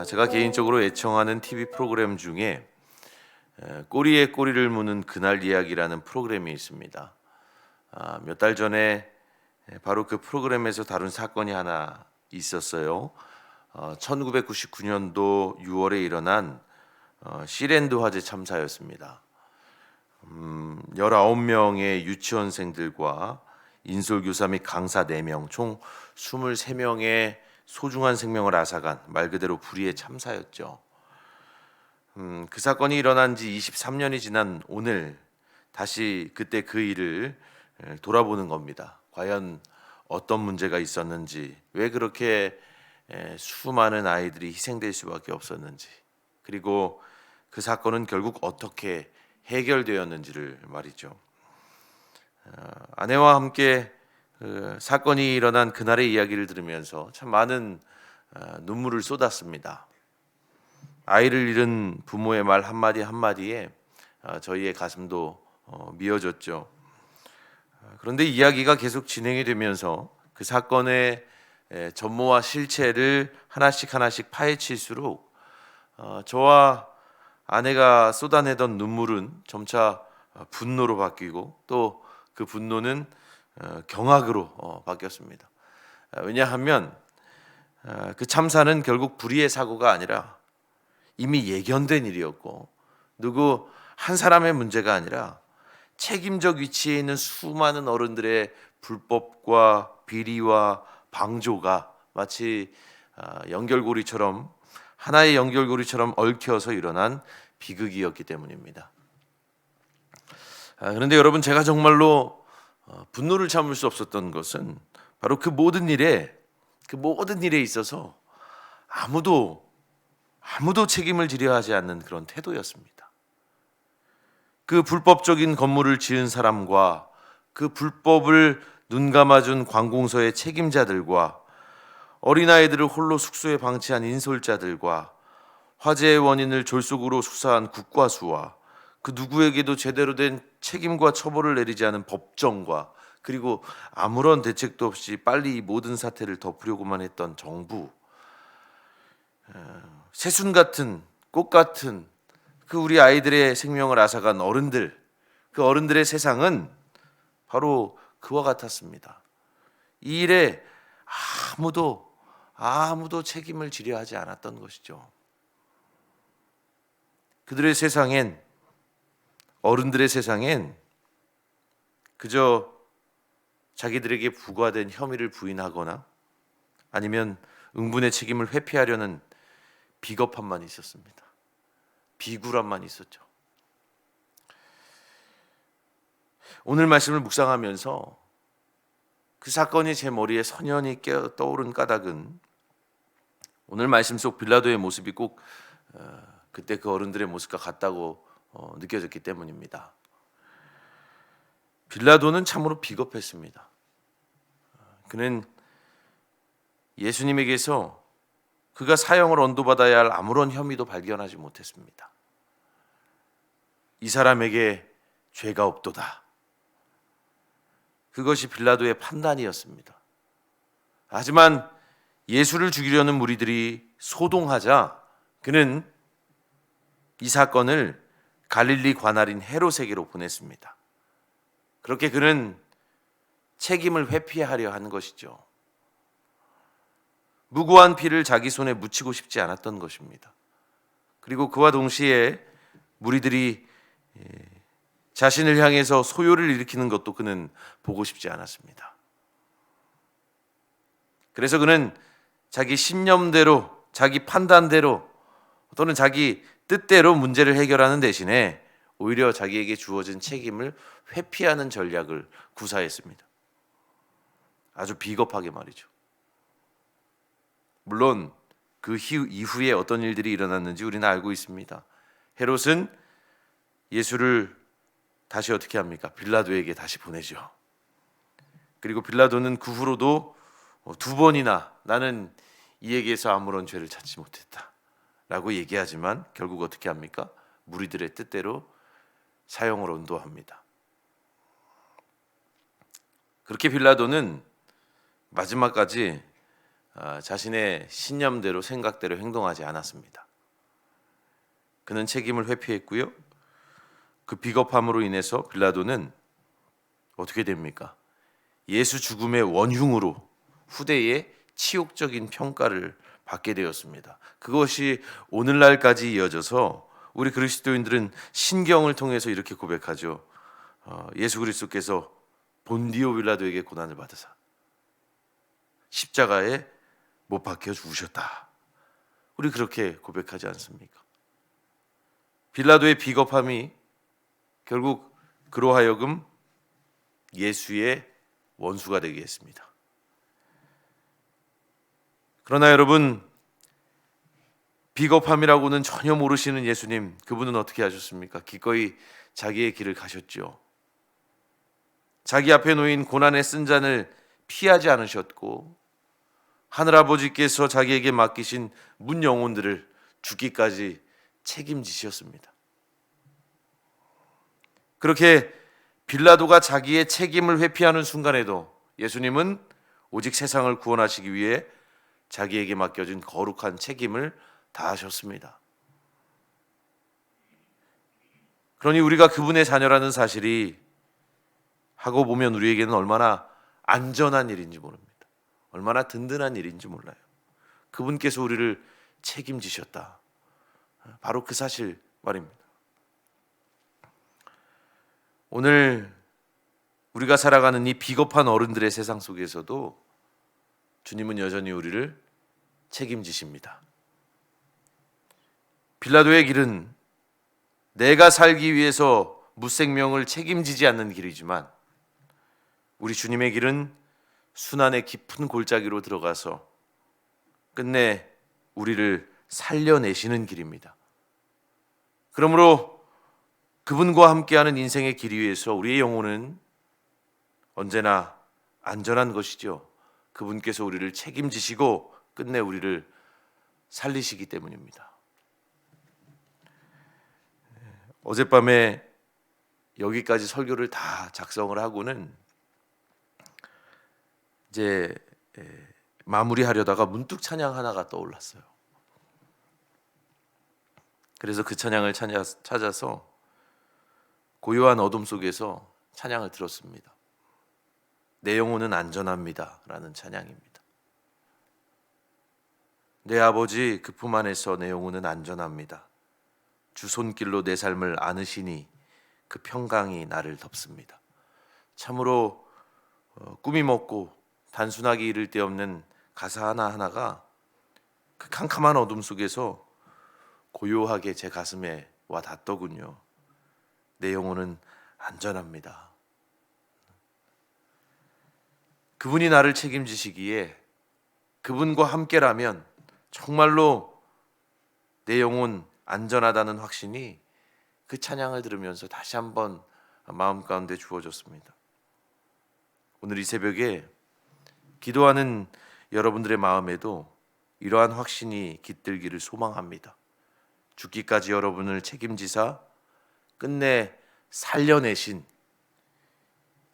제가 개인적으로 애청하는 TV 프로그램 중에 꼬리에 꼬리를 무는 그날 이야기라는 프로그램이 있습니다. 몇 달 전에 바로 그 프로그램에서 다룬 사건이 하나 있었어요. 1999년도 6월에 일어난 시랜드 화재 참사였습니다. 19명의 유치원생들과 인솔교사 및 강사 4명, 총 23명의 소중한 생명을 앗아간 말 그대로 불의의 참사였죠. 그 사건이 일어난 지 23년이 지난 오늘 다시 그때 그 일을 돌아보는 겁니다. 과연 어떤 문제가 있었는지, 왜 그렇게 수많은 아이들이 희생될 수밖에 없었는지, 그리고 그 사건은 결국 어떻게 해결되었는지를 말이죠. 아내와 함께 그 사건이 일어난 그날의 이야기를 들으면서 참 많은 눈물을 쏟았습니다. 아이를 잃은 부모의 말 한마디 한마디에 저희의 가슴도 미어졌죠. 그런데 이야기가 계속 진행이 되면서 그 사건의 전모와 실체를 하나씩 파헤칠수록 저와 아내가 쏟아내던 눈물은 점차 분노로 바뀌고 또 그 분노는 경악으로 바뀌었습니다. 왜냐하면 그 참사는 결국 불의의 사고가 아니라 이미 예견된 일이었고, 누구 한 사람의 문제가 아니라 책임적 위치에 있는 수많은 어른들의 불법과 비리와 방조가 마치 연결고리처럼, 하나의 연결고리처럼 얽혀서 일어난 비극이었기 때문입니다. 그런데 여러분, 제가 정말로 분노를 참을 수 없었던 것은 바로 그 모든 일에 있어서 아무도 책임을 지려 하지 않는 그런 태도였습니다. 그 불법적인 건물을 지은 사람과 그 불법을 눈감아준 관공서의 책임자들과 어린아이들을 홀로 숙소에 방치한 인솔자들과 화재의 원인을 졸속으로 수사한 국과수와 그 누구에게도 제대로 된 책임과 처벌을 내리지 않은 법정과, 그리고 아무런 대책도 없이 빨리 이 모든 사태를 덮으려고만 했던 정부, 새순 같은 꽃 같은 그 우리 아이들의 생명을 앗아간 어른들, 그 어른들의 세상은 바로 그와 같았습니다. 이 일에 아무도 책임을 지려 하지 않았던 것이죠. 그들의 세상엔, 어른들의 세상엔 그저 자기들에게 부과된 혐의를 부인하거나 아니면 응분의 책임을 회피하려는 비겁함만 있었습니다. 비굴함만 있었죠. 오늘 말씀을 묵상하면서 그 사건이 제 머리에 선연히 떠오른 까닭은 오늘 말씀 속 빌라도의 모습이 꼭 그때 그 어른들의 모습과 같다고 느껴졌기 때문입니다. 빌라도는 참으로 비겁했습니다. 그는 예수님에게서 그가 사형을 언도받아야 할 아무런 혐의도 발견하지 못했습니다. 이 사람에게 죄가 없도다. 그것이 빌라도의 판단이었습니다. 하지만 예수를 죽이려는 무리들이 소동하자 그는 이 사건을 갈릴리 관할인 헤롯에게로 보냈습니다. 그렇게 그는 책임을 회피하려 한 것이죠. 무고한 피를 자기 손에 묻히고 싶지 않았던 것입니다. 그리고 그와 동시에 무리들이 자신을 향해서 소요를 일으키는 것도 그는 보고 싶지 않았습니다. 그래서 그는 자기 신념대로, 자기 판단대로 또는 자기 뜻대로 문제를 해결하는 대신에 오히려 자기에게 주어진 책임을 회피하는 전략을 구사했습니다. 아주 비겁하게 말이죠. 물론 그 이후에 어떤 일들이 일어났는지 우리는 알고 있습니다. 헤롯은 예수를 다시 어떻게 합니까? 빌라도에게 다시 보내죠. 그리고 빌라도는 그 후로도 2번이나 나는 이에게서 아무런 죄를 찾지 못했다 라고 얘기하지만 결국 어떻게 합니까? 무리들의 뜻대로 사형을 언도합니다. 그렇게 빌라도는 마지막까지 자신의 신념대로 생각대로 행동하지 않았습니다. 그는 책임을 회피했고요. 그 비겁함으로 인해서 빌라도는 어떻게 됩니까? 예수 죽음의 원흉으로 후대에 치욕적인 평가를 받게 되었습니다. 그것이 오늘날까지 이어져서 우리 그리스도인들은 신경을 통해서 이렇게 고백하죠. 예수 그리스도께서 본디오 빌라도에게 고난을 받으사 십자가에 못 박혀 죽으셨다. 우리 그렇게 고백하지 않습니까? 빌라도의 비겁함이 결국 그로 하여금 예수의 원수가 되게 했습니다. 그러나 여러분, 비겁함이라고는 전혀 모르시는 예수님, 그분은 어떻게 하셨습니까? 기꺼이 자기의 길을 가셨죠. 자기 앞에 놓인 고난의 쓴 잔을 피하지 않으셨고, 하늘아버지께서 자기에게 맡기신 문 영혼들을 죽기까지 책임지셨습니다. 그렇게 빌라도가 자기의 책임을 회피하는 순간에도 예수님은 오직 세상을 구원하시기 위해 자기에게 맡겨진 거룩한 책임을 다하셨습니다. 그러니 우리가 그분의 자녀라는 사실이 하고 보면 우리에게는 얼마나 안전한 일인지 모릅니다. 얼마나 든든한 일인지 몰라요. 그분께서 우리를 책임지셨다. 바로 그 사실 말입니다. 오늘 우리가 살아가는 이 비겁한 어른들의 세상 속에서도 주님은 여전히 우리를 책임지십니다. 빌라도의 길은 내가 살기 위해서 무생명을 책임지지 않는 길이지만 우리 주님의 길은 순환의 깊은 골짜기로 들어가서 끝내 우리를 살려내시는 길입니다. 그러므로 그분과 함께하는 인생의 길 위에서 우리의 영혼은 언제나 안전한 것이죠. 그분께서 우리를 책임지시고 끝내 우리를 살리시기 때문입니다. 어젯밤에 여기까지 설교를 다 작성을 하고는 이제 마무리하려다가 문득 찬양 하나가 떠올랐어요. 그래서 그 찬양을 찾아서 고요한 어둠 속에서 찬양을 들었습니다. 내 영혼은 안전합니다 라는 찬양입니다. 내 아버지 그 품 안에서 내 영혼은 안전합니다. 주 손길로 내 삶을 안으시니 그 평강이 나를 덮습니다. 참으로 꿈이 먹고 단순하게 이를 데 없는 가사 하나하나가 그 캄캄한 어둠 속에서 고요하게 제 가슴에 와 닿더군요. 내 영혼은 안전합니다. 그분이 나를 책임지시기에 그분과 함께라면 정말로 내 영혼 안전하다는 확신이 그 찬양을 들으면서 다시 한번 마음 가운데 주어졌습니다. 오늘 이 새벽에 기도하는 여러분들의 마음에도 이러한 확신이 깃들기를 소망합니다. 죽기까지 여러분을 책임지사 끝내 살려내신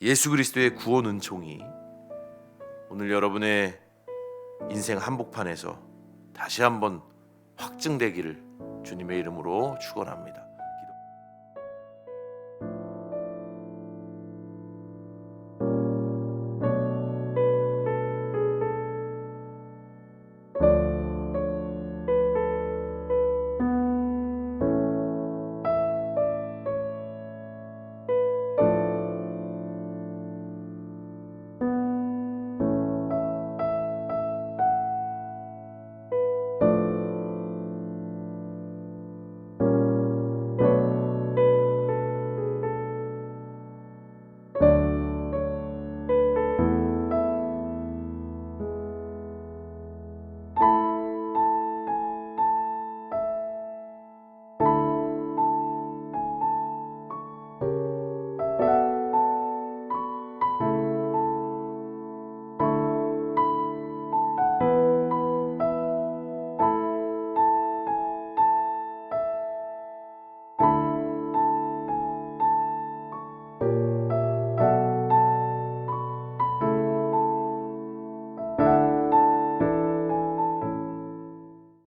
예수 그리스도의 구원 은총이 오늘 여러분의 인생 한복판에서 다시 한번 확증되기를 주님의 이름으로 축원합니다.